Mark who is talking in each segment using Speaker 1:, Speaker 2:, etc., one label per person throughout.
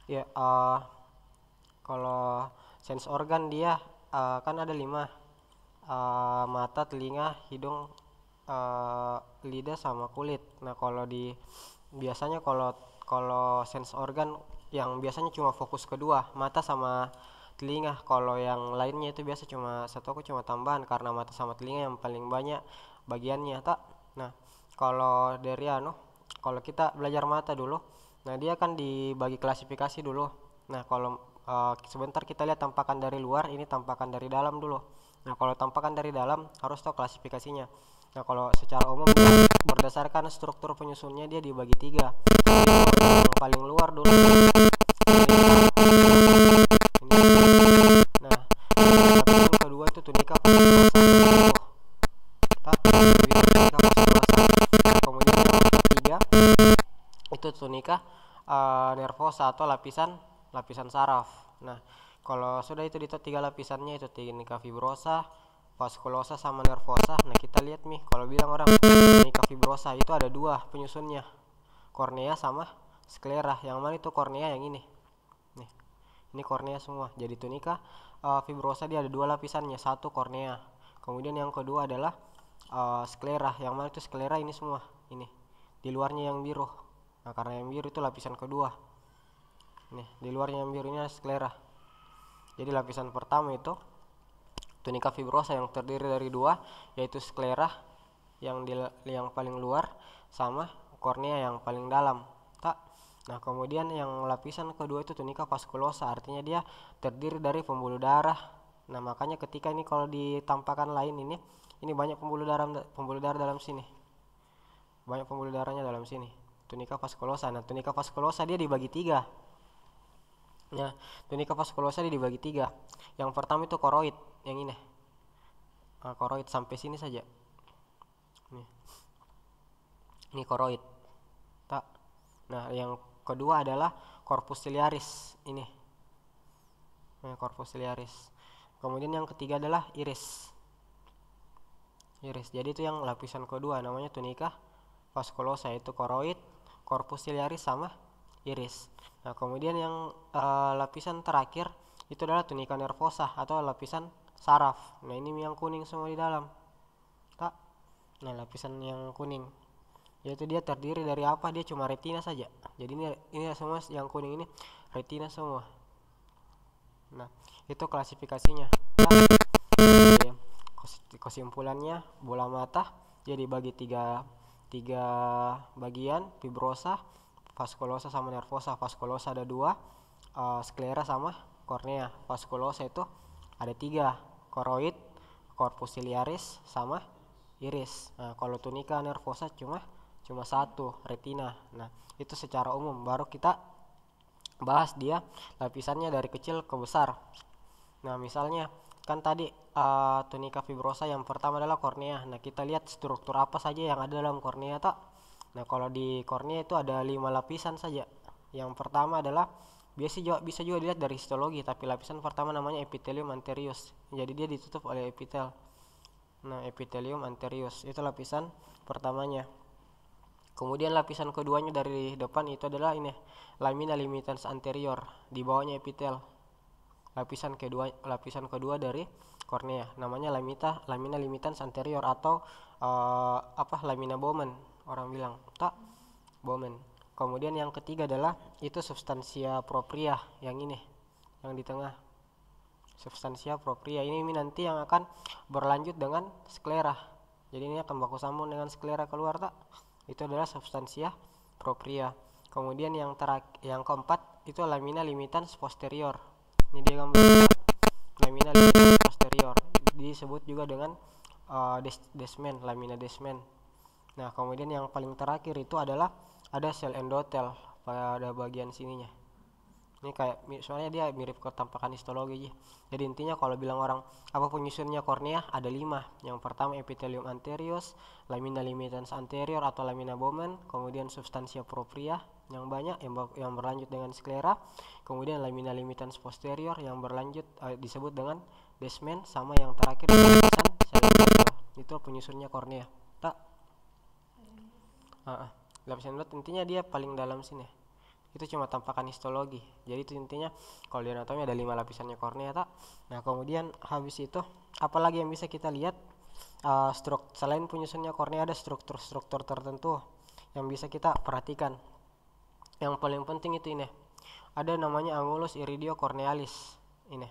Speaker 1: Ya, kalau sense organ dia kan ada 5, mata, telinga, hidung, eh, lidah sama kulit. Nah, biasanya kalau kalau sense organ yang biasanya cuma fokus kedua, mata sama telinga. Kalau yang lainnya itu biasa cuma satu, aku cuma tambahan karena mata sama telinga yang paling banyak bagiannya tak. Nah, kalau dari kalau kita belajar mata dulu, nah dia kan dibagi klasifikasi dulu. Nah, kalau sebentar kita lihat tampakan dari luar, ini tampakan dari dalam dulu. Nah, kalau tampakan dari dalam harus tahu klasifikasinya. Nah, kalau secara umum berdasarkan struktur penyusunnya dia dibagi 3. Yang paling luar dulu ini. Nah, lapisan kedua itu tunika fasciculosa. Kemudian yang ketiga itu tunika nervosa atau lapisan saraf. Nah, kalau sudah itu 3 lapisannya itu tunika fibrosa, vaskulosa sama nervosa. Nah, kita lihat nih, kalau bilang orang tunika fibrosa itu ada 2 penyusunnya, kornea sama sklera. Yang mana itu kornea? Yang ini nih, ini kornea semua. Jadi tunika fibrosa dia ada 2 lapisannya, satu kornea, kemudian yang kedua adalah sklera. Yang mana itu sklera? Ini semua, ini di luarnya yang biru. Nah, karena yang biru itu lapisan kedua. Nih, di luarnya yang biru ini sklera. Jadi lapisan pertama itu tunika fibrosa yang terdiri dari 2, yaitu sklera yang paling luar sama kornea yang paling dalam. Tak. Nah, kemudian yang lapisan kedua itu tunika vaskulosa, artinya dia terdiri dari pembuluh darah. Nah, makanya ketika ini kalau ditampakkan lain ini banyak pembuluh darah dalam sini. Banyak pembuluh darahnya dalam sini. Tunika vaskulosa. Nah, tunika vaskulosa dia dibagi 3. Nah, tunika vaskulosa dia dibagi 3. Yang pertama itu koroid, yang ini. Koroid sampai sini saja. Nih. Ini koroid. Tak. Nah, yang kedua adalah corpus ciliaris, ini. Nah, corpus ciliaris. Kemudian yang ketiga adalah iris. Iris. Jadi itu yang lapisan kedua, namanya tunika vaskulosa, yaitu koroid, corpus ciliaris sama iris. Nah, kemudian yang lapisan terakhir itu adalah tunika nervosa atau lapisan saraf. Nah, ini yang kuning semua di dalam. Tak. Nah, lapisan yang kuning yaitu dia terdiri dari apa? Dia cuma retina saja. Jadi ini semua yang kuning ini retina semua. Nah, itu klasifikasinya. Nah, kesimpulannya, bola mata jadi bagi tiga bagian, fibrosa, vaskulosa sama nervosa. Vaskulosa ada 2, sklera sama kornea. Vaskulosa itu ada 3, koroid, corpus ciliaris sama iris. Nah, kalau tunika nervosa cuma 1, retina. Nah, itu secara umum. Baru kita bahas dia lapisannya dari kecil ke besar. Nah, misalnya kan tadi tunika fibrosa yang pertama adalah kornea. Nah, kita lihat struktur apa saja yang ada dalam kornea tak. Nah, kalau di kornea itu ada 5 lapisan saja. Yang pertama adalah bisa juga dilihat dari histologi, tapi lapisan pertama namanya epithelium anterius. Jadi dia ditutup oleh epitel. Nah, epithelium anterius itu lapisan pertamanya. Kemudian lapisan keduanya dari depan itu adalah ini, lamina limitans anterior, di bawahnya epitel. Lapisan kedua dari kornea namanya lamina limitans anterior atau lamina Bowman orang bilang, tak, Bowman. Kemudian yang ketiga adalah itu substansia propria, yang ini, yang di tengah. Substansia propria ini nanti yang akan berlanjut dengan sklera. Jadi ini akan baku sambung dengan sklera keluar tak. Itu adalah substansia propria. Kemudian yang keempat itu lamina limitans posterior. Ini dia gambar lamina limitans posterior. Disebut juga dengan desmen, lamina desmen. Nah, kemudian yang paling terakhir itu adalah ada sel endotel pada bagian sininya. Ini kayak soalnya dia mirip ketampakan histologi. Jadi intinya kalau bilang orang apa penyusunnya kornea ada 5. Yang pertama epithelium anterius, lamina limitans anterior atau lamina Bowman, kemudian substansia propria yang banyak yang berlanjut dengan sklera, kemudian lamina limitans posterior yang berlanjut disebut dengan desmen, sama yang terakhir lapisan sel endotel. Itu penyusunnya kornea. Tak. Lapisan endotel intinya dia paling dalam sini. Itu cuma tampakan histologi. Jadi itu intinya kalau di anatomi ada 5 lapisannya kornea tak. Nah kemudian habis itu apalagi yang bisa kita lihat, selain penyusunnya kornea ada struktur-struktur tertentu yang bisa kita perhatikan. Yang paling penting itu ini, ada namanya angulus iridio cornealis. Ini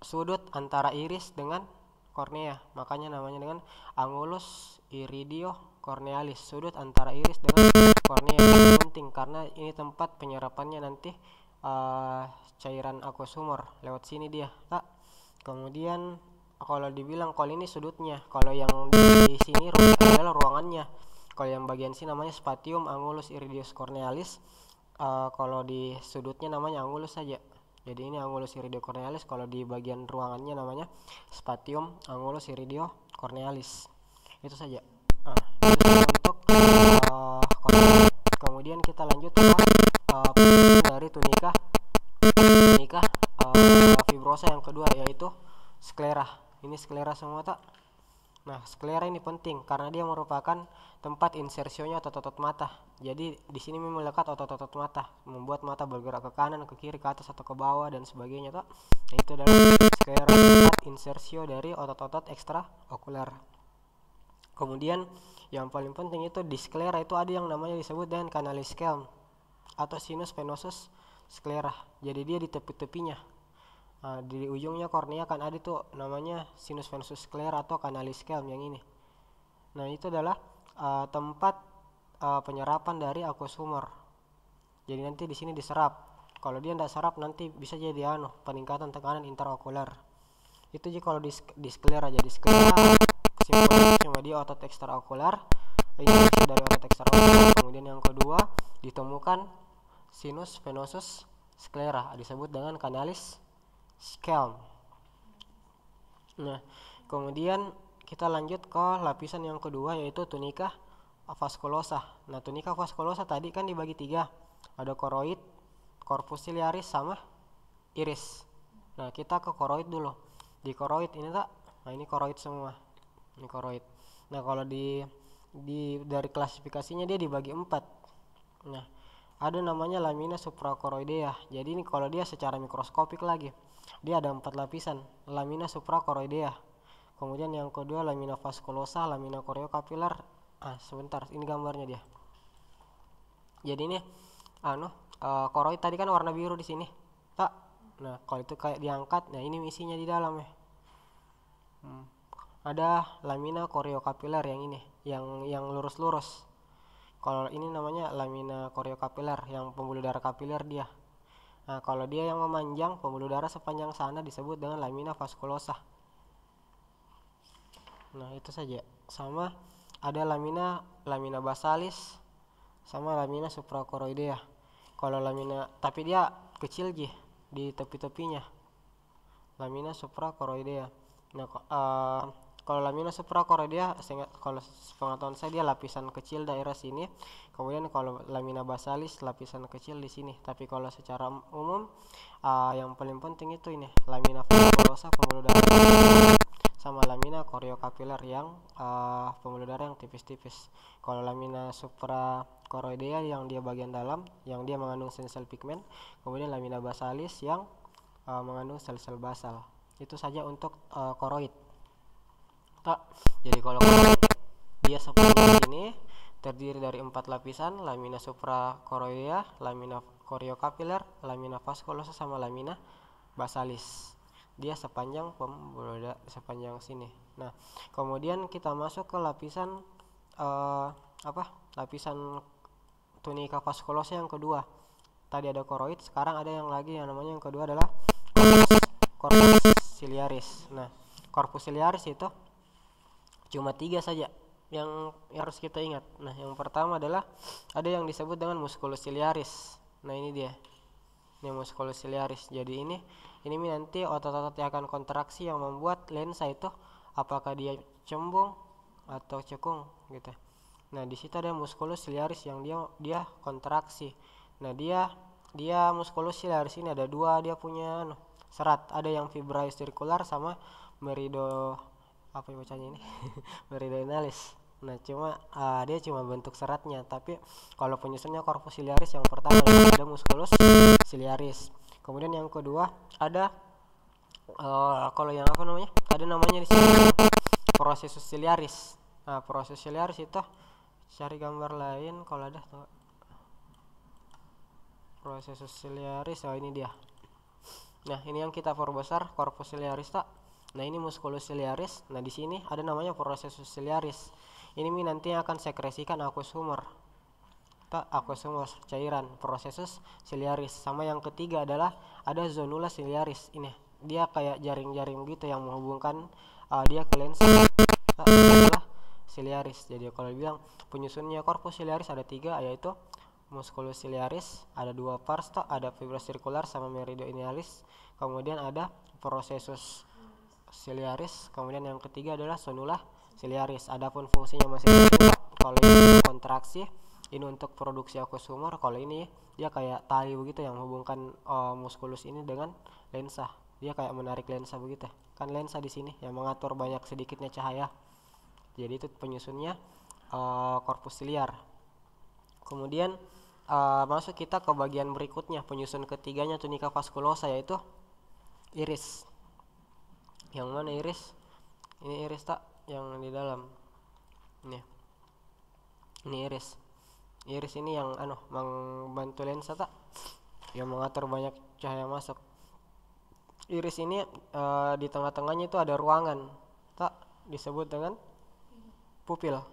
Speaker 1: sudut antara iris dengan kornea, makanya namanya dengan angulus iridio cornealis, sudut antara iris dengan kornea. Ini penting karena ini tempat penyerapannya nanti cairan aqueous humor lewat sini dia tak. Kemudian kalau dibilang kalau ini sudutnya, kalau yang di sini adalah ruangannya. Kalau yang bagian sini namanya spatium angulus iridius cornealis, kalau di sudutnya namanya angulus saja. Jadi ini angulus iridio cornealis, kalau di bagian ruangannya namanya spatium angulus iridio cornealis. Itu saja. Itu saja untuk kornea. Kemudian kita lanjut ke dari tunika fibrosa yang kedua, yaitu sklera. Ini sklera semua tak. Nah sklera ini penting karena dia merupakan tempat insersionya otot-otot mata. Jadi di sini melekat otot-otot mata, membuat mata bergerak ke kanan, ke kiri, ke atas atau ke bawah dan sebagainya tak. Nah itu adalah sklera, tempat insersio dari otot-otot ekstraokuler. Kemudian yang paling penting itu di sklera itu ada yang namanya disebut dengan canalis scalp atau sinus venosus sklera. Jadi dia di tepi-tepinya, di ujungnya kornea kan ada tuh namanya sinus venosus sklera atau canalis scalp yang ini. Nah itu adalah tempat penyerapan dari aqueous humor. Jadi nanti di sini diserap. Kalau dia tidak serap nanti bisa jadi peningkatan tekanan interokuler. Itu jika kalau di sklera. Jadi sklera kesimpulannya cuma dia otot ekstraokuler, ini dari otot ekstraokuler. Kemudian yang kedua ditemukan sinus venosus sklera, disebut dengan canalis scalp. Nah kemudian kita lanjut ke lapisan yang kedua, yaitu tunika vasculosa. Nah tunika vasculosa tadi kan dibagi 3, ada koroid, corpus ciliaris sama iris. Nah kita ke koroid dulu. Di koroid ini tak, nah ini koroid semua, ini koroid. Nah kalau dari klasifikasinya dia dibagi 4. Nah ada namanya lamina supracoroidea. Jadi ini kalau dia secara mikroskopik lagi, dia ada 4 lapisan lamina supracoroidea. Kemudian yang kedua lamina vasculosa, lamina choriocapilar. Sebentar, ini gambarnya dia. Jadi ini koroid tadi kan warna biru di sini tak. Nah kalau itu kayak diangkat, nah ini isinya di dalam ya. Ada lamina choriocapilar yang ini, yang lurus-lurus. Kalau ini namanya lamina choriocapilar, yang pembuluh darah kapiler dia. Nah kalau dia yang memanjang, pembuluh darah sepanjang sana disebut dengan lamina vasculosa. Nah itu saja. Sama ada lamina basalis sama lamina supracoroidea. Kalau lamina, tapi dia kecil di tepi-tepinya, lamina supracoroidea. Nah kalau lamina supracoroidea, kalau pengetahuan saya dia lapisan kecil daerah sini. Kemudian kalau lamina basalis lapisan kecil di sini. Tapi kalau secara umum yang paling penting itu ini lamina vasculosa, pembuluh darah, sama lamina choriocapilar yang pembuluh darah yang tipis-tipis. Kalau lamina supracoroidea yang dia bagian dalam, yang dia mengandung sel-sel pigmen. Kemudian lamina basalis yang mengandung sel-sel basal. Itu saja untuk koroid. Jadi kalau koroid dia seperti ini, terdiri dari 4 lapisan, lamina supracoroidea, lamina choriocapilar, lamina vasculosa sama lamina basalis. Dia sepanjang sepanjang sini. Nah kemudian kita masuk ke lapisan lapisan tunika vasculosa yang kedua. Tadi ada koroid, sekarang ada yang namanya yang kedua adalah corpus ciliaris. Nah corpus ciliaris itu cuma 3 saja yang harus kita ingat. Nah yang pertama adalah ada yang disebut dengan musculus ciliaris. Nah ini dia, ini musculus ciliaris. Jadi ini nanti otot-otot yang akan kontraksi yang membuat lensa itu apakah dia cembung atau cekung gitu. Nah di situ ada musculus ciliaris yang dia kontraksi. Nah dia musculus ciliaris ini ada 2, dia punya serat, ada yang fibrous circular sama merido, apa bacanya ini meridoinalis. Nah, dia cuma bentuk seratnya, tapi kalau penyusunnya corpus ciliaris yang pertama ada musculus ciliaris. Kemudian yang kedua ada kalau yang apa namanya? Ada namanya di sini processus ciliaris. Nah, processus ciliaris itu cari gambar lain kalau ada processus ciliaris. Oh, ini dia. Nah, ini yang kita perbesar corpus ciliaris tak. Nah, ini musculus ciliaris. Nah, di sini ada namanya processus ciliaris. Ini nanti akan sekresikan aqueous humor. Tak, aqueous humor cairan processus ciliaris. Sama yang ketiga adalah ada zonula ciliaris. Ini dia kayak jaring-jaring gitu yang menghubungkan dia ke lensa. Tak, adalah ciliaris. Jadi kalau bilang penyusunnya corpus ciliaris ada 3, yaitu musculus ciliaris, ada 2 pars, ada fibra circular sama meridionalis, kemudian ada processus ciliaris, kemudian yang ketiga adalah sonula ciliaris. Adapun fungsinya masih sama. Kalau ini kontraksi, ini untuk produksi aqueous humor. Kalau ini dia kayak tali begitu yang menghubungkan musculus ini dengan lensa. Dia kayak menarik lensa begitu. Kan lensa di sini yang mengatur banyak sedikitnya cahaya. Jadi itu penyusunnya corpus ciliar. Kemudian masuk kita ke bagian berikutnya, penyusun ketiganya tunica vasculosa, yaitu iris. Yang mana iris? Ini iris tak, yang di dalam. Ini iris. Iris ini yang membantu lensa tak, yang mengatur banyak cahaya masuk. Iris ini di tengah-tengahnya itu ada ruangan tak, disebut dengan pupil.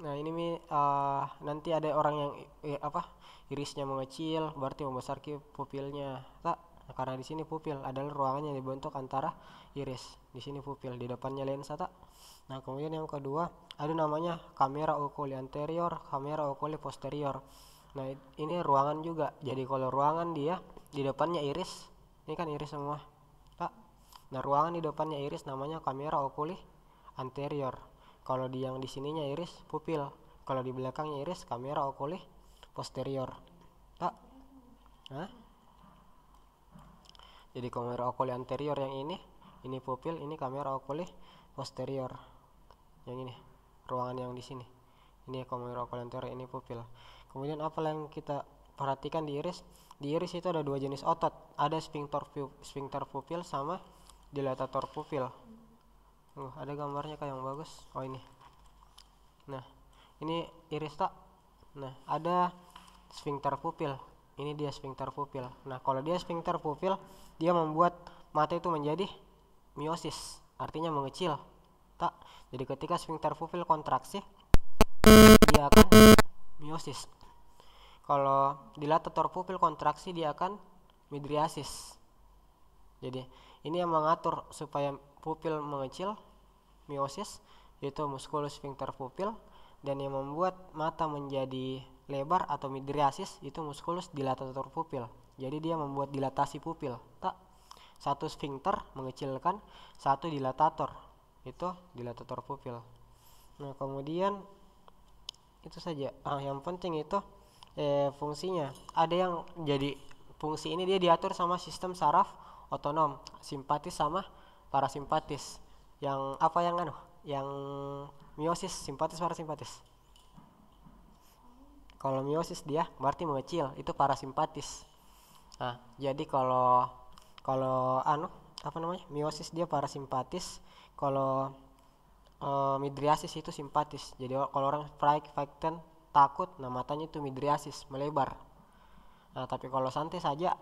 Speaker 1: Nah, ini nanti ada orang yang irisnya mengecil, berarti membesar pupilnya. Tak, karena di sini pupil adalah ruangan yang dibentuk antara iris. Di sini pupil, di depannya lensa tak. Nah, kemudian yang kedua ada namanya kamera oculi anterior, kamera oculi posterior. Nah, ini ruangan juga. Jadi kalau ruangan dia di depannya iris, ini kan iris semua. Tak. Nah, ruangan di depannya iris namanya kamera oculi anterior. Kalau yang di sininya iris pupil, kalau di belakangnya iris kamera oculi posterior. Tak? Hah? Jadi kamera oculi anterior yang ini pupil, ini kamera oculi posterior. Yang ini ruangan yang di sini. Ini kamera oculi anterior, ini pupil. Kemudian apa yang kita perhatikan di iris? Di iris itu ada 2 jenis otot. Ada sphincter pupil sama dilatator pupil. Ada gambarnya kayak yang bagus. Oh, ini. Nah, ini iris tak. Nah, ada sphincter pupil. Ini dia sphincter pupil. Nah, kalau dia sphincter pupil, dia membuat mata itu menjadi miosis, artinya mengecil. Tak. Jadi ketika sphincter pupil kontraksi, dia akan miosis. Kalau dilatator pupil kontraksi, dia akan midriasis. Jadi ini yang mengatur supaya pupil mengecil, miosis, yaitu musculus sphincter pupil, dan yang membuat mata menjadi lebar atau midriasis itu musculus dilatator pupil. Jadi dia membuat dilatasi pupil. Tak, satu sphincter mengecilkan, satu dilatator, itu dilatator pupil. Nah, kemudian itu saja. Yang penting itu fungsinya. Ada yang jadi fungsi ini dia diatur sama sistem saraf otonom, simpatis sama parasimpatis. Yang apa yang miosis, simpatis, parasimpatis. Kalau miosis dia berarti mengecil, itu parasimpatis. Nah, jadi kalau miosis dia parasimpatis, kalau midriasis itu simpatis. Jadi kalau orang frightened, takut, nah matanya itu midriasis, melebar. Nah, tapi kalau santai saja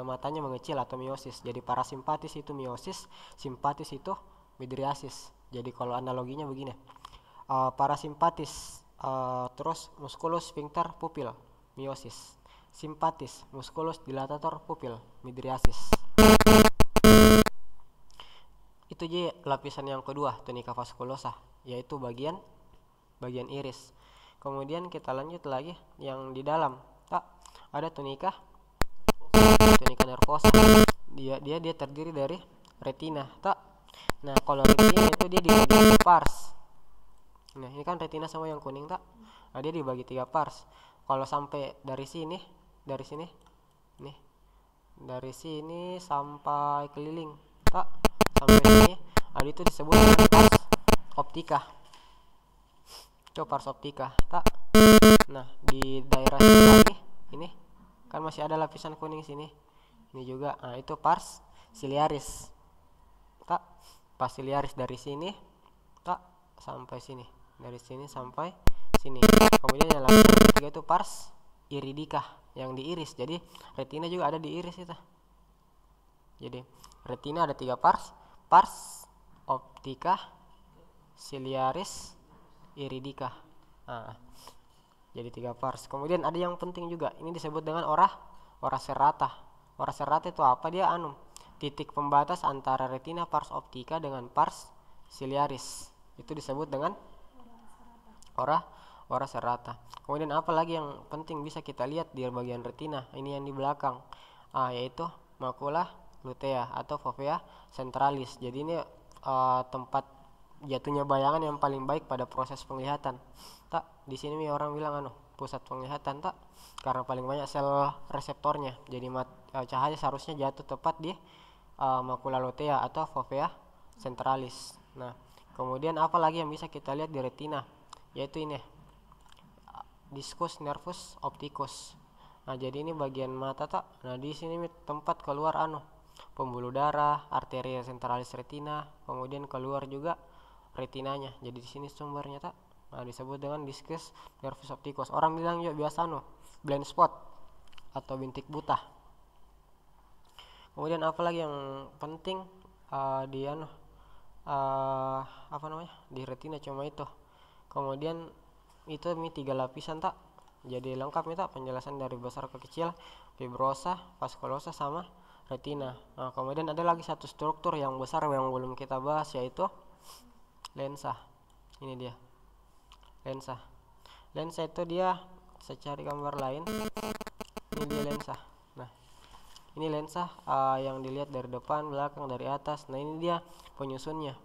Speaker 1: matanya mengecil atau miosis. Jadi parasimpatis itu miosis, simpatis itu midriasis. Jadi kalau analoginya begini, parasimpatis terus musculus sphincter pupil, miosis. Simpatis, musculus dilatator pupil, midriasis. Itu je lapisan yang kedua tunica vasculosa, yaitu bagian iris. Kemudian kita lanjut lagi yang di dalam. Tak, ada tunica nervosa. Dia terdiri dari retina. Tak. Nah, kalau retina itu dia dibagi 3 pars. Nah, ini kan retina sama yang kuning tak. Nah, dia dibagi 3 pars. Kalau sampai dari sini nih, dari sini sampai keliling tak, sampai sini, itu disebut pars optika. itu pars optica tak. Nah di daerah sini lagi ini kan masih ada lapisan kuning sini, ini juga. Nah itu pars ciliaris tak, pars ciliaris dari sini tak sampai sini, dari sini sampai sini. Kemudian yang lapisan ketiga itu pars iridica yang diiris. Jadi retina juga ada di iris itu. Jadi retina ada 3 pars: pars optica, ciliaris, iridica. Nah, jadi 3 pars. Kemudian ada yang penting juga, ini disebut dengan ora serrata. Ora serrata itu apa? Dia titik pembatas antara retina pars optica dengan pars ciliaris. Itu disebut dengan ora serrata. Kemudian apa lagi yang penting bisa kita lihat di bagian retina? Ini yang di belakang, yaitu makula lutea atau fovea centralis. Jadi ini tempat jatuhnya bayangan yang paling baik pada proses penglihatan. Tak, di sini orang bilang pusat penglihatan tak, karena paling banyak sel reseptornya. Jadi cahaya seharusnya jatuh tepat di makula lutea atau fovea centralis. Nah, kemudian apa lagi yang bisa kita lihat di retina? Yaitu ini discus nervus opticus. Nah, jadi ini bagian mata tak. Nah, di sini tempat keluar pembuluh darah, arteria centralis retina, kemudian keluar juga retinanya. Jadi di sini sumbernya tak. Nah, disebut dengan discus nervus opticus. Orang bilang juga biasa blind spot atau bintik buta. Kemudian apa lagi yang penting di di retina cuma itu. Kemudian itu 3 lapisan tak. Jadi lengkap tak penjelasan dari besar ke kecil, fibrosa, vaskulosa sama retina. Nah, kemudian ada lagi satu struktur yang besar yang belum kita bahas, yaitu lensa. Ini dia lensa. Lensa itu dia, saya cari gambar lain. Ini dia lensa. Nah, ini lensa yang dilihat dari depan, belakang, dari atas. Nah, ini dia penyusunnya.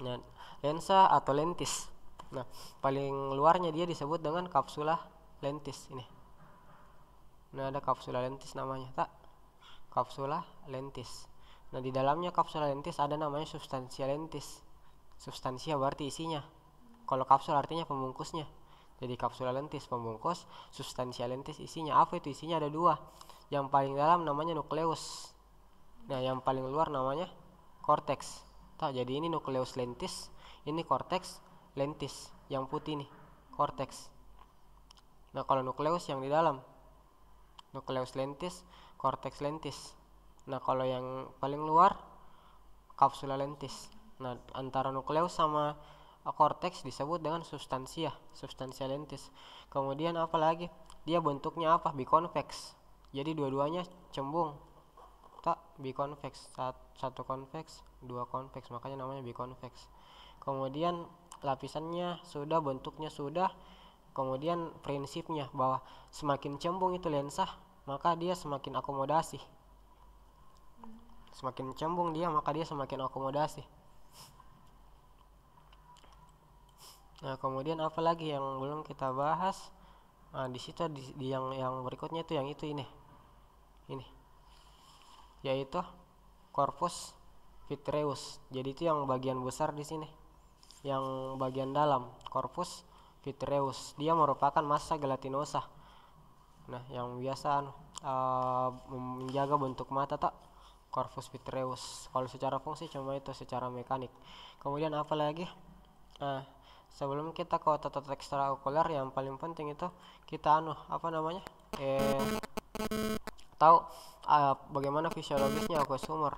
Speaker 1: Nah, lensa atau lentis. Nah, paling luarnya dia disebut dengan kapsula lentis ini. Nah, ada kapsula lentis namanya tak, kapsula lentis. Nah, di dalamnya kapsula lentis ada namanya substansia lentis. Substansia berarti isinya. Kalau kapsul artinya pembungkusnya. Jadi kapsula lentis pembungkus, substansia lentis isinya. Apa itu isinya? Ada 2. Yang paling dalam namanya nukleus. Nah, yang paling luar namanya korteks. Jadi ini nukleus lentis, ini korteks lentis. Yang putih nih korteks. Nah, kalau nukleus yang di dalam, nukleus lentis, korteks lentis. Nah, kalau yang paling luar kapsula lentis. Nah, antara nukleus sama korteks disebut dengan substansia lentis. Kemudian apa lagi? Dia bentuknya apa? Biconvex. Jadi dua-duanya cembung. Tak, biconvex. Satu convex, 2 convex, makanya namanya biconvex. Kemudian lapisannya sudah, bentuknya sudah. Kemudian prinsipnya bahwa semakin cembung itu lensa, maka dia semakin akomodasi. Semakin cembung dia, maka dia semakin akomodasi. Nah, kemudian apa lagi yang belum kita bahas? Nah, di situ di yang berikutnya itu ini, yaitu corpus vitreus. Jadi itu yang bagian besar di sini, yang bagian dalam, corpus vitreus. Dia merupakan massa gelatinosa. Nah, yang biasa menjaga bentuk mata tak, corpus vitreus. Kalau secara fungsi cuma itu, secara mekanik. Kemudian apa lagi? Nah, sebelum kita ke otot ekstraokuler, yang paling penting itu kita tahu bagaimana fisiologisnya aqueous humor.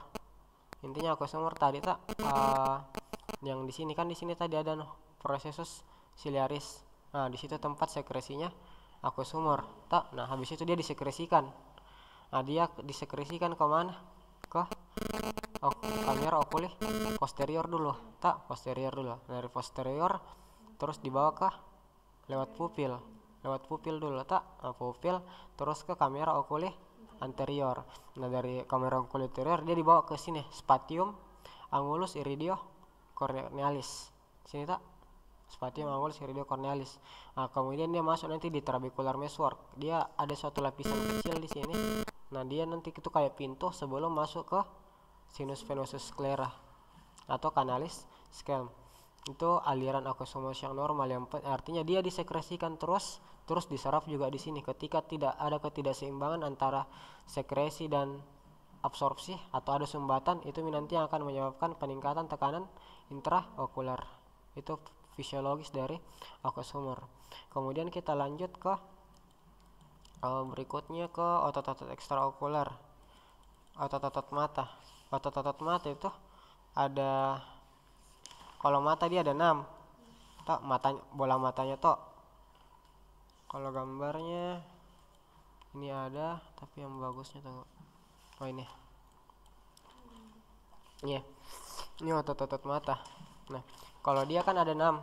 Speaker 1: Intinya aqueous humor tadi tak, yang di sini tadi ada processus ciliaris. Nah, di situ tempat sekresinya aqueous humor tak. Nah, habis itu dia disekresikan. Nah, dia disekresikan ke mana? Ke kamera okuli posterior dulu tak, posterior dulu. Dari posterior terus dibawa ke lewat pupil dulu tak. Nah, pupil terus ke kamera okuli anterior. Nah, dari kamera okuli anterior dia dibawa ke sini, spatium angulus iridio cornealis. Sini tak, spatium angulus iridio cornealis. Nah, kemudian dia masuk nanti di trabecular meshwork. Dia ada suatu lapisan kecil di sini. Nah, dia nanti itu kayak pintu sebelum masuk ke sinus venosus sclera atau kanalis scalp. itu aliran aqueous yang normal, yang artinya dia disekresikan terus diserap juga di sini. Ketika tidak ada ketidakseimbangan antara sekresi dan absorpsi atau ada sumbatan, itu nanti yang akan menyebabkan peningkatan tekanan intraokular. Itu fisiologis dari aqueous humor. Kemudian kita lanjut ke berikutnya ke otot-otot ekstraokular. Otot-otot mata. Otot-otot mata itu ada, kalau mata dia ada 6. Tok, matanya, bola matanya tok. Kalau gambarnya ini ada, tapi yang bagusnya tengok. Oh ini. Iya. Ini otot-otot mata. Nah, kalau dia kan ada 6.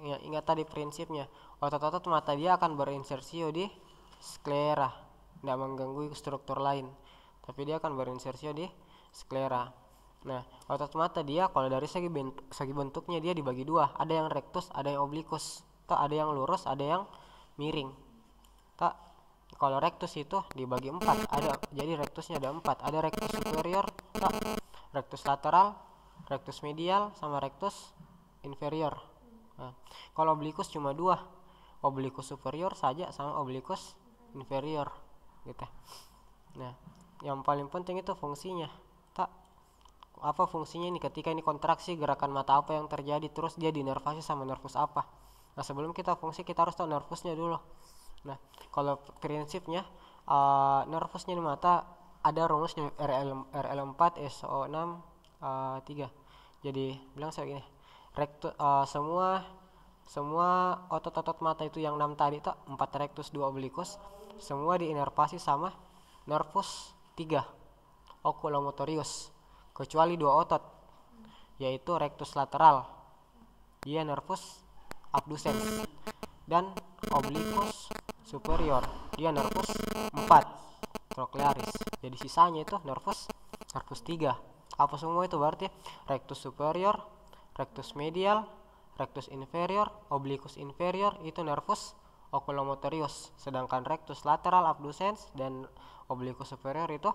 Speaker 1: Ya, ingat tadi prinsipnya. Otot-otot mata dia akan berinsersio di sklera, tidak mengganggu struktur lain, tapi dia akan berinsersio di sklera. Nah, otot mata dia kalau dari segi bentuknya dia dibagi dua, ada yang rectus, ada yang oblikus. Tak, ada yang lurus, ada yang miring. Tak, kalau rectus itu dibagi 4, ada, jadi rectusnya ada 4, ada rectus superior, tak, rectus lateral, rectus medial, sama rectus inferior. Nah, kalau oblikus cuma 2, oblikus superior saja sama oblikus inferior gitu. Nah, yang paling penting itu fungsinya. Tak, apa fungsinya ini ketika ini kontraksi, gerakan mata apa yang terjadi, terus dia dinervasi sama nervus apa. Nah, sebelum kita fungsi kita harus tahu nervusnya dulu. Nah, kalau prinsipnya nervusnya di mata ada rumusnya RL4 SO6 3. Jadi bilang saya gini, semua otot-otot mata itu yang 6 tadi tuh, 4 rectus 2 oblikus, semua diinervasi sama nervus 3 oculomotorius, kecuali 2 otot, yaitu rectus lateral, dia nervus abducens, dan oblikus superior, dia nervus 4 trochlearis. Jadi sisanya itu nervus 3. Apa semua itu berarti? Rectus superior, rectus medial, rectus inferior, oblikus inferior itu nervus oculomotorius, sedangkan rectus lateral abducens dan oblikus superior itu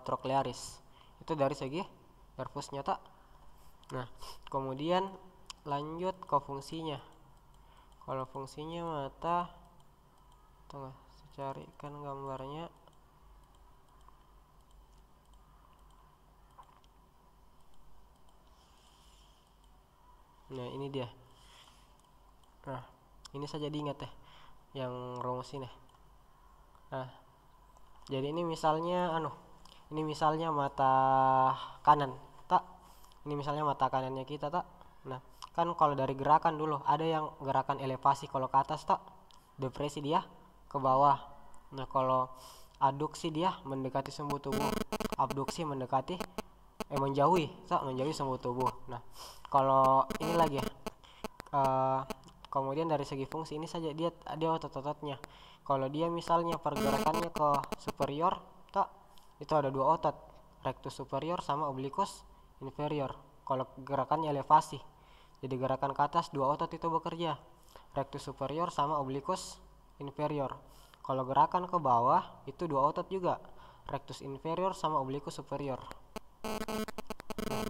Speaker 1: trochlearis. Itu dari segi nervusnya tak. Nah, kemudian lanjut ke fungsinya. Kalau fungsinya mata, tunggu, saya carikan gambarnya. Nah, ini dia. Nah, ini saja diingat ya, yang rumus ini. Nah, jadi ini misalnya ini misalnya mata kanan tak, ini misalnya mata kanannya kita tak. Nah, kan kalau dari gerakan dulu ada yang gerakan elevasi, kalau ke atas tak, depresi dia ke bawah. Nah, kalau aduksi dia mendekati sumbu tubuh, abduksi mendekati menjauhi sumbu tubuh. Nah, kalau ini lagi ya, kemudian dari segi fungsi ini saja dia otot-ototnya. Kalau dia misalnya pergerakannya ke superior tak, itu ada 2 otot, rectus superior sama oblikus inferior. Kalau gerakannya elevasi, jadi gerakan ke atas 2 otot itu bekerja, rectus superior sama oblikus inferior. Kalau gerakan ke bawah itu 2 otot juga, rectus inferior sama oblikus superior. Nah,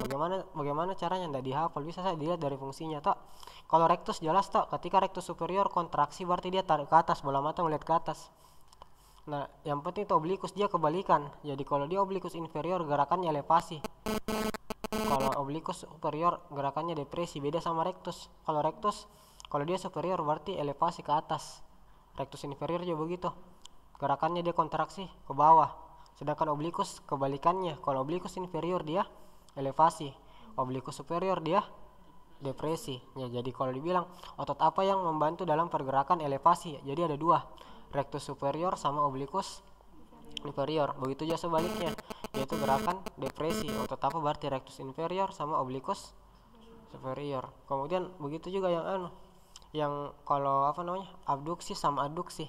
Speaker 1: bagaimana caranya? Tidak dihafal, bisa saya dilihat dari fungsinya tak. Kalau rectus jelas tak, ketika rectus superior kontraksi berarti dia tarik ke atas, bola mata melihat ke atas. Nah, yang penting itu oblikus dia kebalikan. Jadi kalau dia oblikus inferior gerakannya elevasi, kalau oblikus superior gerakannya depresi, beda sama rectus. Kalau dia superior berarti elevasi ke atas, rectus inferior juga begitu, gerakannya dia kontraksi ke bawah. Sedangkan oblikus kebalikannya, kalau oblikus inferior dia elevasi, oblikus superior dia depresi. Ya, jadi kalau dibilang otot apa yang membantu dalam pergerakan elevasi, jadi ada 2, rectus superior sama oblikus inferior. Begitu juga sebaliknya, yaitu gerakan depresi, otot apa berarti rectus inferior sama oblikus superior. Kemudian begitu juga yang kalau abduksi sama adduksi.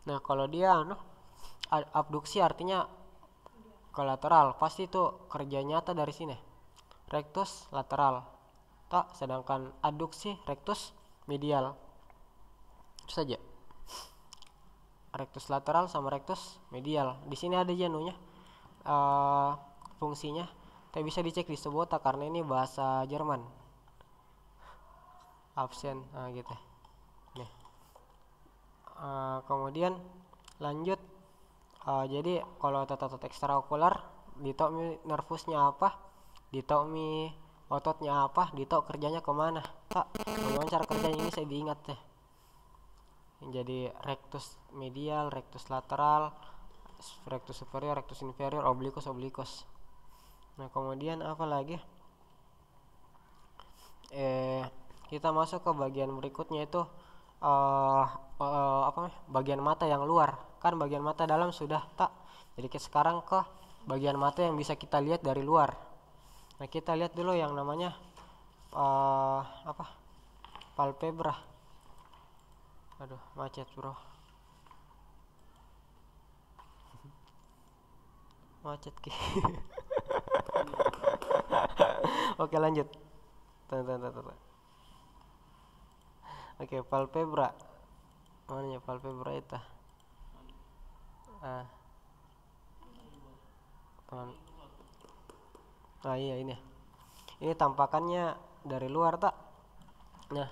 Speaker 1: Nah, kalau dia abduksi artinya ke lateral, pasti itu kerja nyata dari sini, rectus lateral tak, sedangkan adduksi rectus medial. Itu saja, rectus lateral sama rectus medial. Di sini ada janunya fungsinya, tapi bisa dicek di Subota karena ini bahasa Jerman. absen, nah gitu nih. Kemudian lanjut, jadi kalau otot-otot ekstraokular ditok mi nervusnya apa, ditok mi ototnya apa, ditok kerjanya kemana tak. Bagaimana cara kerjanya ini saya diingat deh. Jadi rectus medial, rectus lateral, rectus superior, rectus inferior, oblikus. Nah kemudian apa lagi, kita masuk ke bagian berikutnya itu bagian mata yang luar. Kan bagian mata dalam sudah tak, jadi sekarang ke bagian mata yang bisa kita lihat dari luar. Nah kita lihat dulu yang namanya palpebra. Aduh macet bro, macet ki. Oke lanjut. Oke, palpebra. Mana palpebra itu? Iya ini. Ini tampakannya dari luar tak? Nah,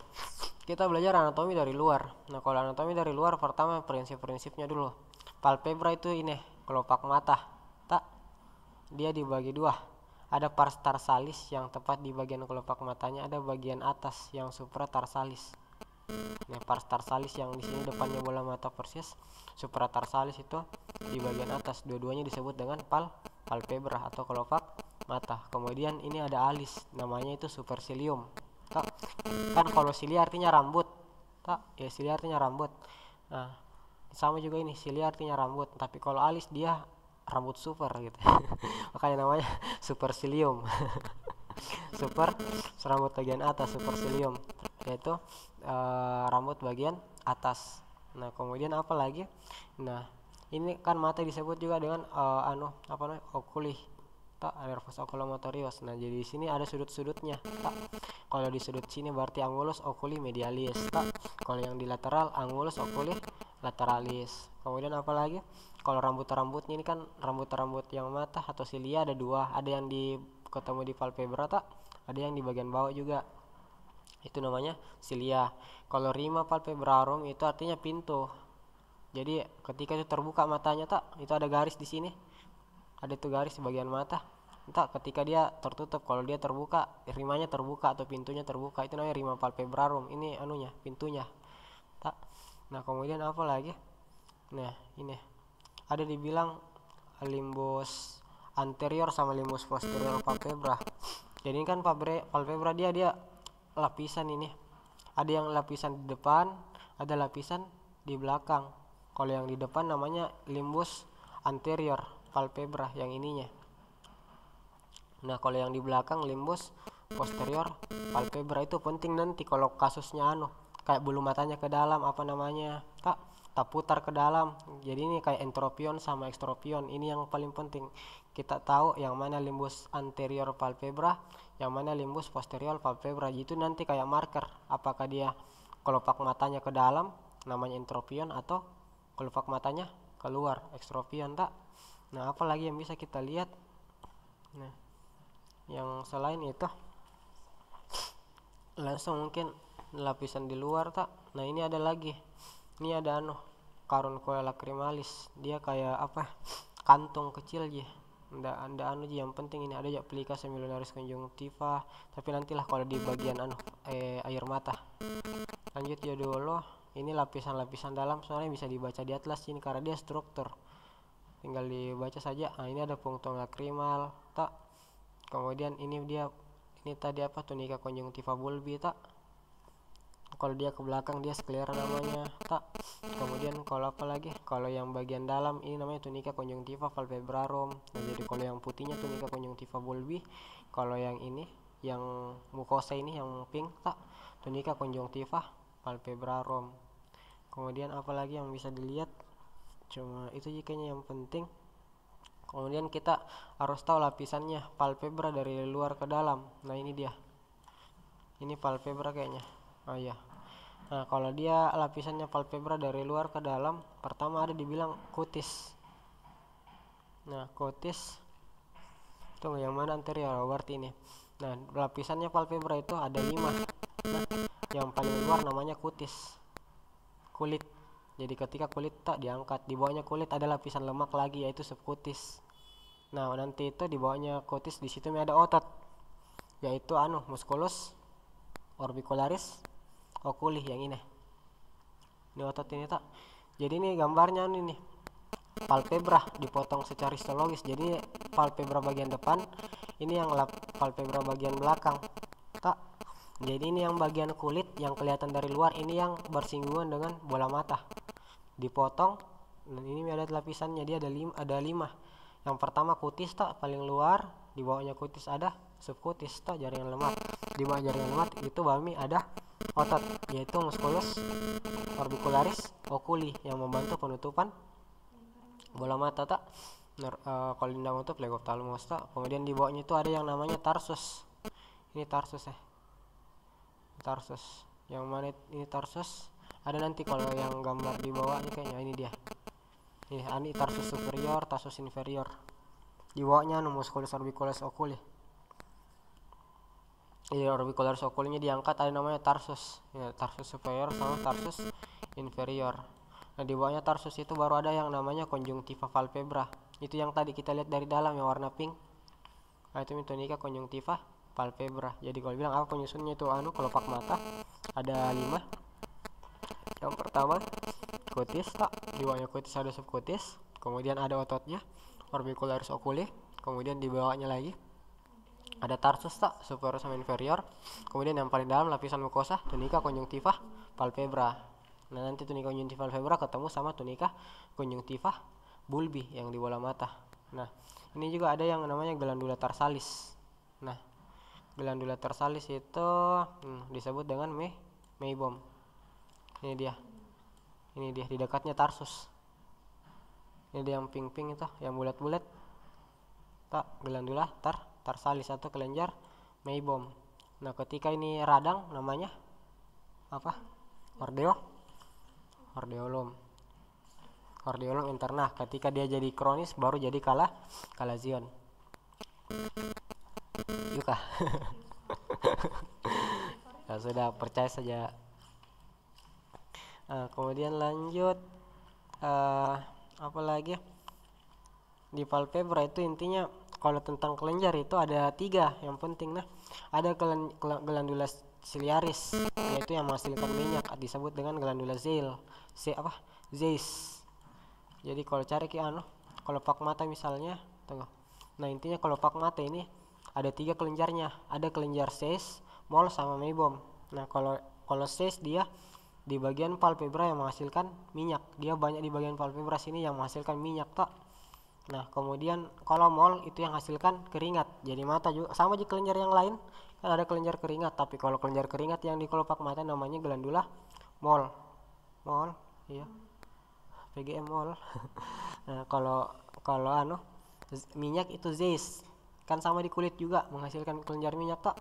Speaker 1: kita belajar anatomi dari luar. Nah, kalau anatomi dari luar pertama prinsip-prinsipnya dulu. Palpebra itu ini, kelopak mata. Tak? Dia dibagi dua. Ada pars tarsalis yang tepat di bagian kelopak matanya, ada bagian atas yang supratarsalis. Nah, pars tarsalis yang di sini depannya bola mata persis, supratarsalis itu di bagian atas. Dua-duanya disebut dengan palpebra atau kelopak mata. Kemudian ini ada alis, namanya itu supercilium. Tak? Kan kalau cilia artinya rambut. Tak? Ya cilia artinya rambut. Nah, sama juga ini, cilia artinya rambut, tapi kalau alis dia rambut super gitu. Makanya namanya supercilium. Super rambut bagian atas, supercilium, yaitu rambut bagian atas. Nah kemudian apa lagi, nah ini kan mata disebut juga dengan oculi tak, nervus oculomotorius. Nah jadi di sini ada sudut-sudutnya tak. Kalau di sudut sini berarti angulus oculi medialis tak. Kalau yang di lateral angulus oculi lateralis. Kemudian apa lagi, kalau rambut-rambutnya ini kan rambut-rambut yang mata atau silia ada dua, ada yang ketemu di palpebra tak, ada yang di bagian bawah juga, itu namanya silia. Kalau rima palpebrarum itu artinya pintu. Jadi ketika itu terbuka matanya tak, itu ada garis di sini, ada itu garis di bagian mata. Tak, ketika dia tertutup, kalau dia terbuka, rimanya terbuka atau pintunya terbuka, itu namanya rima palpebrarum. Ini anunya, pintunya. Tak. Nah kemudian apa lagi? Nah ini ada dibilang limbus anterior sama limbus posterior palpebra. Jadi ini kan palpebra dia lapisan ini. Ada yang lapisan di depan, ada lapisan di belakang. Kalau yang di depan namanya limbus anterior palpebra yang ininya. Nah, kalau yang di belakang limbus posterior palpebra. Itu penting nanti kalau kasusnya kayak bulu matanya ke dalam tak putar ke dalam. Jadi ini kayak entropion sama ekstropion. Ini yang paling penting. Kita tahu yang mana limbus anterior palpebra, yang mana limbus posterior palpebra. Itu nanti kayak marker apakah dia kelopak matanya ke dalam, namanya entropion, atau kelopak matanya keluar, ekstropion tak. Nah, apalagi yang bisa kita lihat? Nah, yang selain itu langsung mungkin lapisan di luar tak. Nah, ini ada lagi. Ini ada carunculus lacrimalis. Dia kayak kantung kecil aja. Anda yang penting ini ada plica semilunaris conjunctiva, tapi nantilah kalau di bagian air mata. Lanjut ya dulu. Ini lapisan-lapisan dalam soalnya bisa dibaca di atlas ini karena dia struktur. Tinggal dibaca saja. Nah, ini ada punctum lacrimal tak. Kemudian ini tadi tunica conjunctiva bulbi tak. Kalau dia ke belakang dia sklera namanya tak. Kemudian kalau apa lagi, kalau yang bagian dalam ini namanya tunica conjunctiva palpebrarum. Nah, jadi kalau yang putihnya tunica conjunctiva bulbi, kalau yang ini yang mukosa ini yang pink tak, tunica conjunctiva palpebrarum. Kemudian apa lagi yang bisa dilihat, cuma itu jikanya yang penting. Kemudian kita harus tahu lapisannya palpebra dari luar ke dalam. Nah ini dia, ini palpebra kayaknya. Oh iya. Nah kalau dia lapisannya palpebra dari luar ke dalam, pertama ada dibilang cutis. Nah cutis tunggu yang mana anterior, berarti ini. Nah lapisannya palpebra itu ada 5. Nah yang paling luar namanya kutis, kulit. Jadi ketika kulit tak diangkat, di bawahnya kulit ada lapisan lemak lagi yaitu subkutis. Nah nanti itu di bawahnya kutis di situ ada otot yaitu musculus orbicularis oculi yang ini otot ini tak. Jadi ini gambarnya ini palpebra dipotong secara histologis. Jadi palpebra bagian depan ini yang palpebra bagian belakang tak. Jadi ini yang bagian kulit yang kelihatan dari luar, ini yang bersinggungan dengan bola mata dipotong. Dan ini ada lapisannya, dia ada lima. Yang pertama kutis tak paling luar, di bawahnya kutis ada subkutis tak jaringan lemak, di bawah jaringan lemak itu bami ada otot yaitu musculus orbicularis oculi yang membantu penutupan bola mata tak. Kalau tidak menutup legophthalmos tak. Kemudian di bawahnya itu ada yang namanya tarsus. Ini tarsus tarsus yang mana ini tarsus ada nanti kalau yang gambar di bawahnya kayaknya ini dia. Ini tarsus superior, tarsus inferior. Di bawahnya musculus orbicularis oculi. Orbicularis oculinya diangkat ada namanya tarsus. Tarsus superior sama tarsus inferior. Nah di bawahnya tarsus itu baru ada yang namanya conjunctiva palpebra. Itu yang tadi kita lihat dari dalam yang warna pink. Nah itu tunica conjunctiva palpebra. Jadi kalau bilang apa penyusunnya itu kelopak mata ada 5. Yang pertama kutis tak, di bawahnya kutis ada subkutis, kemudian ada ototnya orbicularis oculi, kemudian di bawahnya lagi ada tarsus tak superior sama inferior, kemudian yang paling dalam lapisan mukosa tunica conjunctiva palpebra. Nah nanti tunica conjunctiva palpebra ketemu sama tunica conjunctiva bulbi yang di bola mata. Nah ini juga ada yang namanya glandula tarsalis. Nah glandula tarsalis itu disebut dengan meibom. Ini dia di dekatnya tarsus. Ini dia yang pink itu yang bulat-bulat tak, glandula tarsalis atau kelenjar meibom. Nah ketika ini radang namanya apa? Hordeolum interna. Ketika dia jadi kronis baru jadi kalazion. Yuka. Ya sudah, percaya saja. Kemudian lanjut apa lagi di palpebra itu intinya kalau tentang kelenjar itu ada 3 yang penting. Nah ada glandula ciliaris yaitu yang menghasilkan minyak disebut dengan glandula Zeiss. Jadi kalau cari kelopak mata misalnya tengok. Nah intinya kelopak mata ini ada 3 kelenjarnya, ada kelenjar Zeiss, mole sama meibom. Nah kalau Zeiss dia di bagian palpebra yang menghasilkan minyak, dia banyak di bagian palpebra sini yang menghasilkan minyak tak. Nah kemudian kalau mol itu yang hasilkan keringat. Jadi mata juga sama di kelenjar yang lain kan ada kelenjar keringat, tapi kalau kelenjar keringat yang di kelopak mata namanya glandula mol iya PGM mol. Nah kalau minyak itu Zeiss kan sama di kulit juga menghasilkan kelenjar minyak tak.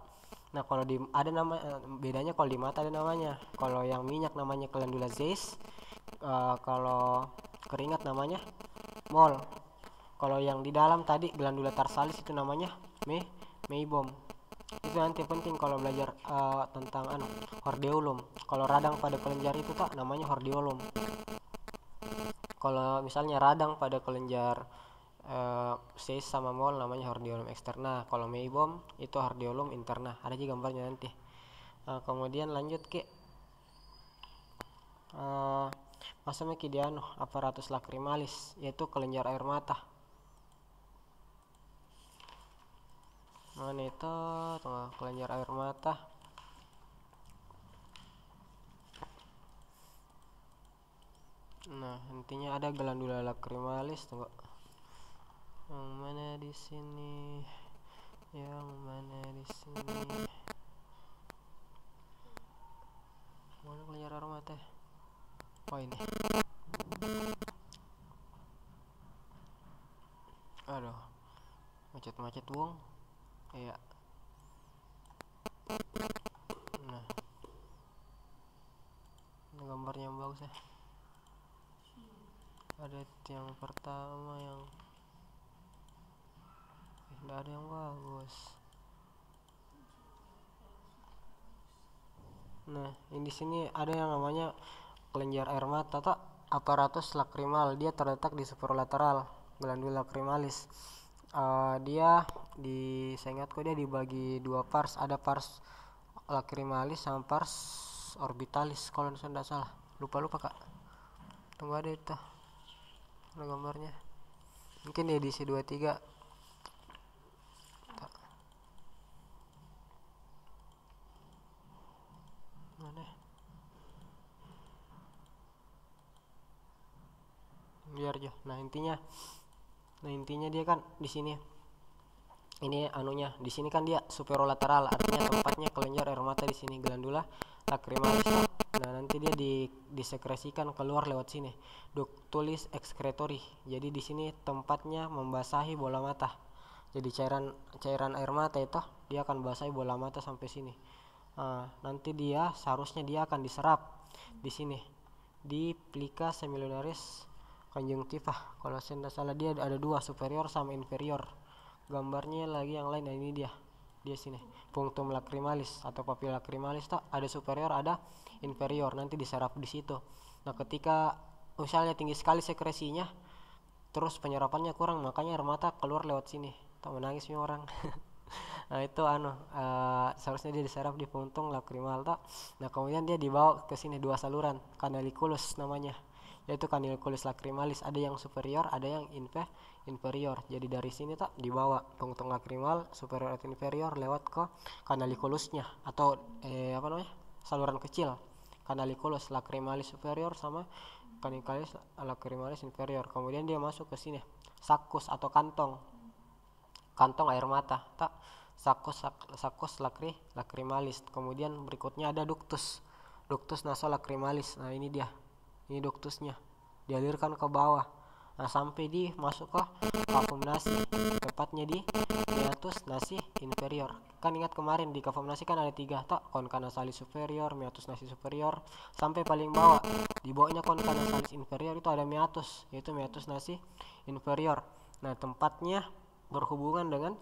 Speaker 1: Nah kalau ada nama bedanya, kalau di mata ada namanya, kalau yang minyak namanya glandula Zeiss, kalau keringat namanya mol. Kalau yang di dalam tadi glandula tarsalis itu namanya meibom. Itu nanti penting kalau belajar tentang hordeolum. Kalau radang pada kelenjar itu tak namanya hordeolum. Kalau misalnya radang pada kelenjar Zeiss sama mol namanya hordeolum eksterna. Kalau meibom itu hordeolum interna. Ada juga gambarnya nanti. Kemudian lanjut ke masuknya ke dia aparatus lacrimalis yaitu kelenjar air mata. Mana itu kelenjar air mata. Nah intinya ada glandula lacrimalis tunggu. Yang mana di sini? Mana kelenjar air mata? Oh ini. Aduh, macet buang. Iya. Nah, ini gambarnya yang bagus ya. Ada yang pertama yang tidak ada yang bagus. Nah, ini di sini ada yang namanya kelenjar air mata atau aparatus lakrimal. Dia terletak di superlateral glandula lacrimalis. Dia di saya ingat kok dia dibagi dua pars, ada pars lacrimalis sama pars orbitalis kalau saya tidak salah. Lupa kak, tunggu ada itu ada gambarnya, mungkin di edisi 23. Mana biar jo. Nah intinya dia kan di sini, ini anunya di sini kan dia superolateral, artinya tempatnya kelenjar air mata di sini glandula lacrimalis. Nah nanti dia disekresikan keluar lewat sini, ductus excretori. Jadi di sini tempatnya membasahi bola mata. Jadi cairan air mata itu dia akan basahi bola mata sampai sini. Nanti dia seharusnya dia akan diserap di sini di plica semilunaris conjunctiva. Kalau saya tidak salah dia ada dua, superior sama inferior. Gambarnya lagi yang lain. Nah ini dia sini punctum lacrimalis atau papilla lacrimalis, tak ada superior ada inferior, nanti diserap di situ. Nah ketika misalnya tinggi sekali sekresinya terus penyerapannya kurang, makanya air mata keluar lewat sini, tak menangis nih orang. Nah itu seharusnya dia diserap di punctum lacrimal tak. Nah kemudian dia dibawa ke sini dua saluran canaliculus namanya, yaitu canaliculus lacrimalis, ada yang superior ada yang inferior. Jadi dari sini tak dibawa punctum lacrimal superior atau inferior lewat ke canaliculusnya atau saluran kecil canaliculus lacrimalis superior sama canaliculus lacrimalis inferior. Kemudian dia masuk ke sini sakus atau kantong air mata tak, sakus lacrimalis. Kemudian berikutnya ada ductus nasolacrimalis. Nah ini ductusnya dialirkan ke bawah. Nah sampai masuk ke cavum nasi, tepatnya di meatus nasi inferior. Kan ingat kemarin di cavum nasi kan ada 3 tak, concha nasalis superior, meatus nasi superior, sampai paling bawah di bawahnya concha nasalis inferior itu ada meatus, yaitu meatus nasi inferior. Nah tempatnya berhubungan dengan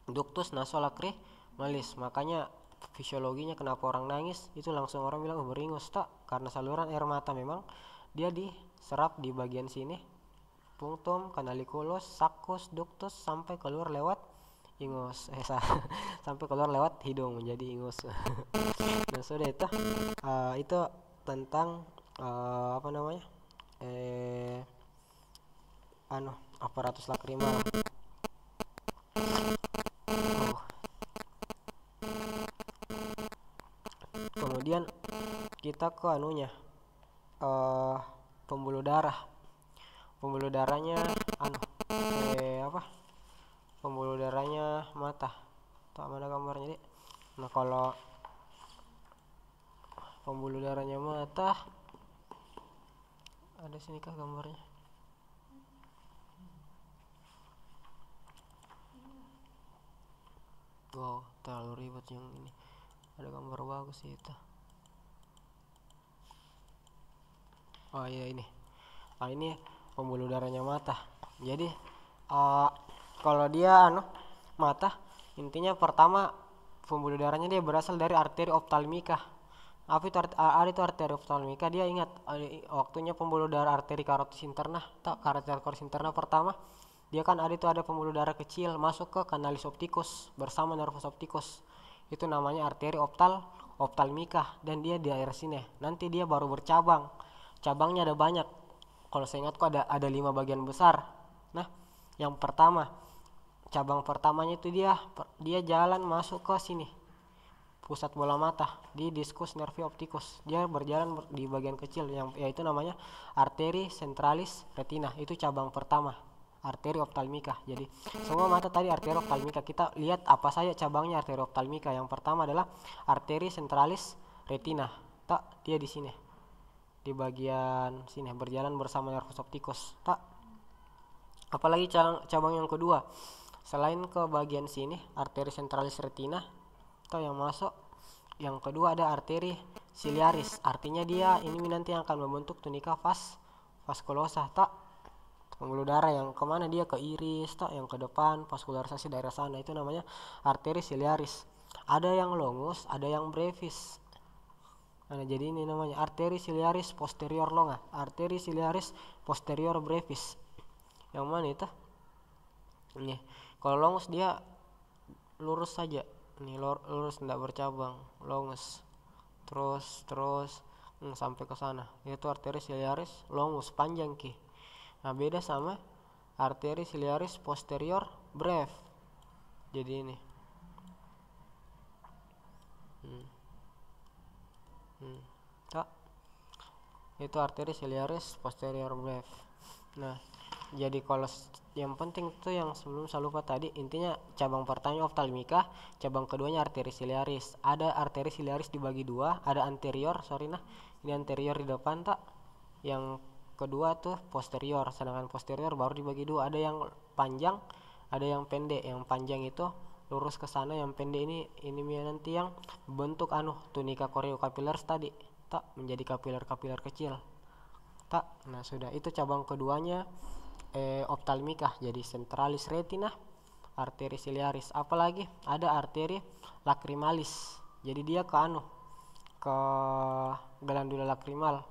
Speaker 1: ductus nasolacrimalis. Makanya fisiologinya kenapa orang nangis itu langsung orang bilang beringus tak, karena saluran air mata memang dia diserap di bagian sini, punctum, canaliculus, saccus, ductus, sampai keluar lewat ingus, sampai keluar lewat hidung menjadi ingus. Nah sudah itu tentang aparatus lacrimal. Kemudian kita ke pembuluh darahnya pembuluh darahnya mata. Tak mana gambarnya deh. Nah kalau pembuluh darahnya mata ada sini kah gambarnya? Wow, terlalu ribet yang ini. Ada gambar bagus sih itu. Oh iya ini. Ini pembuluh darahnya mata. Jadi kalau dia mata, intinya pertama pembuluh darahnya dia berasal dari arteri optalmika. Apa itu arteri optalmika? Dia ingat waktunya pembuluh darah arteri carotis interna. Arteri carotis interna pertama dia kan ada pembuluh darah kecil masuk ke kanalis opticus bersama nervus opticus. Itu namanya arteri optalmika dan dia di daerah sini. Nanti dia baru bercabang. Cabangnya ada banyak. Kalau saya ingat kok ada 5 bagian besar. Nah, yang pertama, cabang pertamanya itu dia jalan masuk ke sini. Pusat bola mata di discus nervi opticus. Dia berjalan di bagian kecil yaitu namanya arteri centralis retina. Itu cabang pertama, arteri optalmika. Jadi semua mata tadi arteri optalmika. Kita lihat apa saja cabangnya arteri optalmika. Yang pertama adalah arteri centralis retina. Tak, dia di sini. Di bagian sini berjalan bersama nervus opticus. Tak. Apalagi cabang yang kedua. Selain ke bagian sini, arteri centralis retina, atau yang masuk, yang kedua ada arteri ciliaris. Artinya dia ini nanti yang akan membentuk tunika vaskulosa. Tak, pembuluh darah yang kemana dia ke iris, tak, yang ke depan vaskularisasi daerah sana, itu namanya arteri ciliaris. Ada yang longus, ada yang brevis. Nah, jadi ini namanya arteri ciliaris posterior longa, arteri ciliaris posterior brevis. Yang mana itu? Ini. Kalau longus dia lurus saja. Ini lurus tidak bercabang, longus. Terus sampai ke sana. Itu arteri ciliaris longus panjang ki. Nah, beda sama arteri ciliaris posterior breve. Jadi ini. Tak. Itu arteri ciliaris posterior breve. Nah, jadi kalau yang penting itu yang sebelum saya lupa tadi, intinya cabang pertama oftalmika, cabang keduanya arteri ciliaris. Ada arteri ciliaris dibagi dua, ada anterior, ini anterior di depan tak, yang kedua tuh posterior, sedangkan posterior baru dibagi dua, ada yang panjang, ada yang pendek. Yang panjang itu lurus ke sana, yang pendek ini nanti yang bentuk tunika choriocapillaris tadi, tak, menjadi kapiler-kapiler kecil. Tak. Nah, sudah itu cabang keduanya oftalmika, jadi centralis retina, arteri ciliaris. Apalagi ada arteri lacrimalis. Jadi dia ke glandula lacrimal.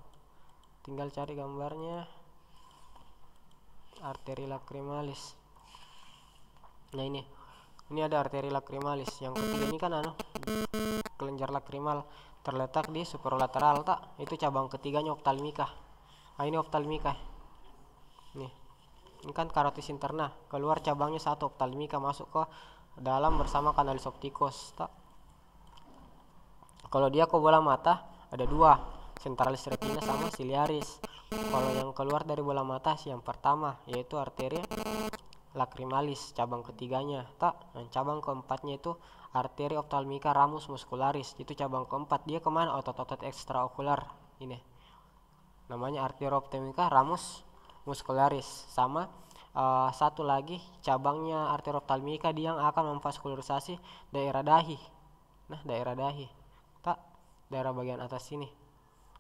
Speaker 1: Tinggal cari gambarnya, arteri lacrimalis. Nah, ini ada arteri lacrimalis. Yang ketiga ini kan kelenjar lacrimal terletak di superolateral tak. Itu cabang ketiganya oftalmika. Nah, ini oftalmika. Nih. Ini kan carotis interna, keluar cabangnya satu oftalmika, masuk ke dalam bersama kanalis opticus tak. Kalau dia ke bola mata ada dua, centralis retina sama ciliaris. Kalau yang keluar dari bola mata yang pertama yaitu arteri lacrimalis, cabang ketiganya tak. Nah, cabang keempatnya itu arteri oftalmika ramus muscularis, itu cabang keempat. Dia kemana? Otot-otot ekstraokular. Ini namanya arteri oftalmika ramus muscularis. Sama satu lagi cabangnya arteri oftalmika, dia yang akan memvaskularisasi daerah dahi. Nah, daerah dahi tak, daerah bagian atas sini.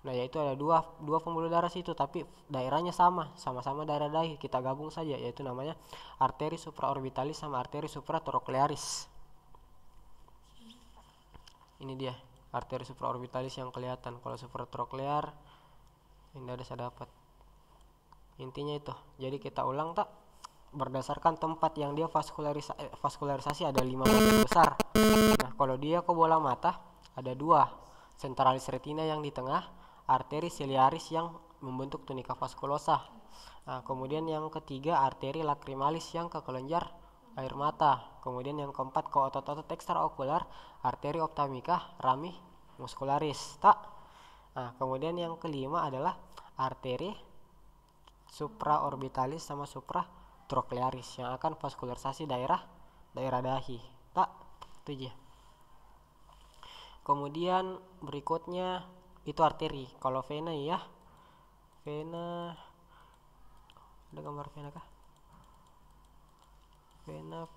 Speaker 1: Nah, yaitu ada dua pembuluh darah situ, tapi daerahnya sama-sama daerah dahi, kita gabung saja, yaitu namanya arteri supraorbitalis sama arteri supratroclearis. Ini dia arteri supraorbitalis yang kelihatan. Kalau supratroclear ini ada saya dapat. Intinya itu. Jadi kita ulang tak, berdasarkan tempat yang dia vaskularisasi ada 5 bagian besar. Nah, kalau dia ke bola mata ada 2, centralis retina yang di tengah, arteri ciliaris yang membentuk tunika vaskulosa. Nah, kemudian yang ketiga arteri lacrimalis yang ke kelenjar air mata. Kemudian yang keempat ke otot-otot ekstraokular, arteri oftalmika rami muscularis tak. Nah, kemudian yang kelima adalah arteri supraorbitalis sama supratroclearis yang akan vaskularisasi daerah dahi tak. Itu aja. Kemudian berikutnya itu arteri. Kalau vena ya, vena ada gambar vena kah? Vena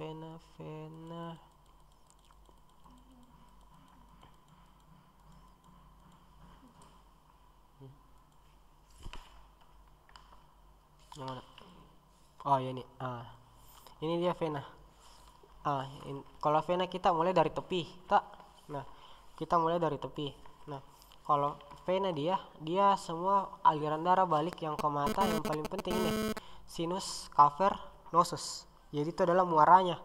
Speaker 1: yang mana? Oh ya, ini dia vena. Kalau vena kita mulai dari tepi tak. Nah, kita mulai dari tepi. Nah, kalau vena dia semua aliran darah balik yang ke mata, yang paling penting ini sinus cavernosus. Jadi itu adalah muaranya.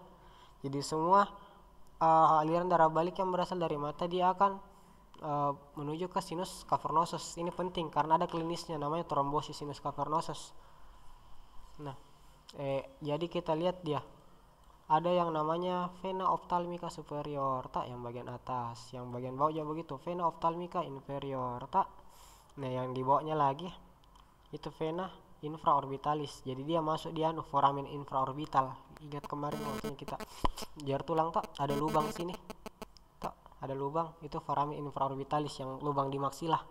Speaker 1: Jadi semua aliran darah balik yang berasal dari mata dia akan menuju ke sinus cavernosus. Ini penting karena ada klinisnya namanya trombosis sinus cavernosus. Nah, jadi kita lihat dia ada yang namanya vena oftalmica superior tak, yang bagian atas, yang bagian bawah juga begitu, vena oftalmica inferior tak. Nah, yang di bawahnya lagi itu vena infraorbitalis. Jadi dia masuk di foramen infraorbital. Ingat kemarin waktunya kita jar tulang tak, ada lubang sini tak, ada lubang, itu foramen infraorbitalis yang lubang di maksilah.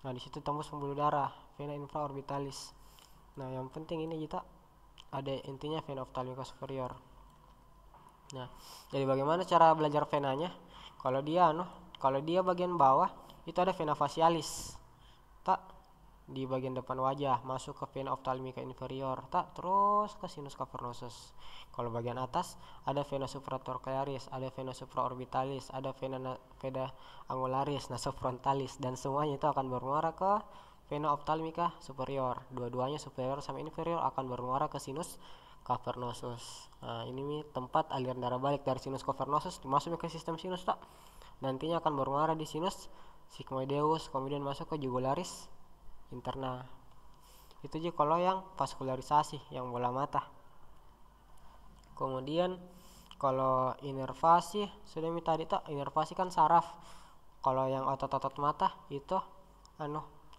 Speaker 1: Nah, di situ tembus pembuluh darah, vena infraorbitalis. Nah, yang penting ini kita ada intinya vena oftalmica superior. Nah, jadi bagaimana cara belajar venanya? Kalau dia bagian bawah itu ada vena facialis tak. di bagian depan wajah, masuk ke vena ophthalmica inferior, tak terus ke sinus cavernosus. Kalau bagian atas ada vena supratrochlearis, ada vena supraorbitalis, ada vena angularis, nasofrontalis, dan semuanya itu akan bermuara ke vena ophthalmica superior. Dua-duanya superior sama inferior akan bermuara ke sinus cavernosus. Nah, ini tempat aliran darah balik dari sinus cavernosus masuk ke sistem sinus, tak nantinya akan bermuara di sinus sigmoideus, kemudian masuk ke jugularis interna. Itu aja kalau yang vaskularisasi, yang bola mata. Kemudian kalau inervasi sudah tadi tak, inervasi kan saraf. Kalau yang otot-otot mata itu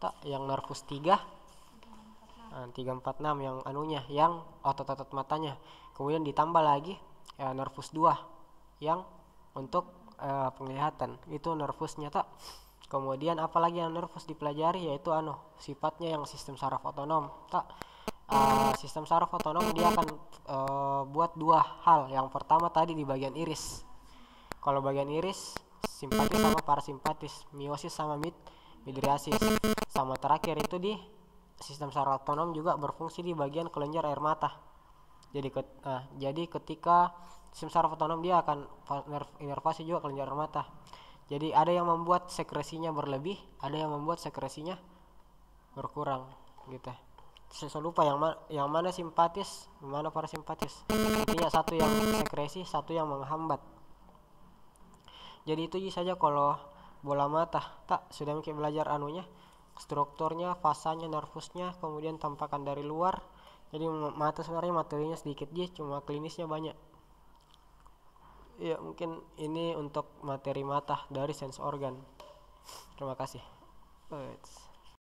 Speaker 1: tak, yang nervus 3 346 yang yang otot-otot matanya. Kemudian ditambah lagi nervus 2 yang untuk penglihatan, itu nervusnya tak. Kemudian apalagi yang nervus dipelajari, yaitu sifatnya yang sistem saraf otonom, tak. Sistem saraf otonom dia akan buat dua hal. Yang pertama tadi di bagian iris. Kalau bagian iris simpatis sama parasimpatis, miosis sama midriasis. Sama terakhir itu di sistem saraf otonom juga berfungsi di bagian kelenjar air mata. Jadi ketika sistem saraf otonom dia akan inervasi juga kelenjar air mata. Jadi ada yang membuat sekresinya berlebih, ada yang membuat sekresinya berkurang, gitu. Saya lupa yang mana simpatis, yang mana parasimpatis. Intinya satu yang sekresi, satu yang menghambat. Jadi itu saja kalau bola mata. Tak, sudah mungkin belajar strukturnya, fasanya, nervusnya, kemudian tampakan dari luar. Jadi mata sebenarnya materinya sedikit aja, cuma klinisnya banyak. Ya, mungkin ini untuk materi mata dari sense organ. Terima kasih.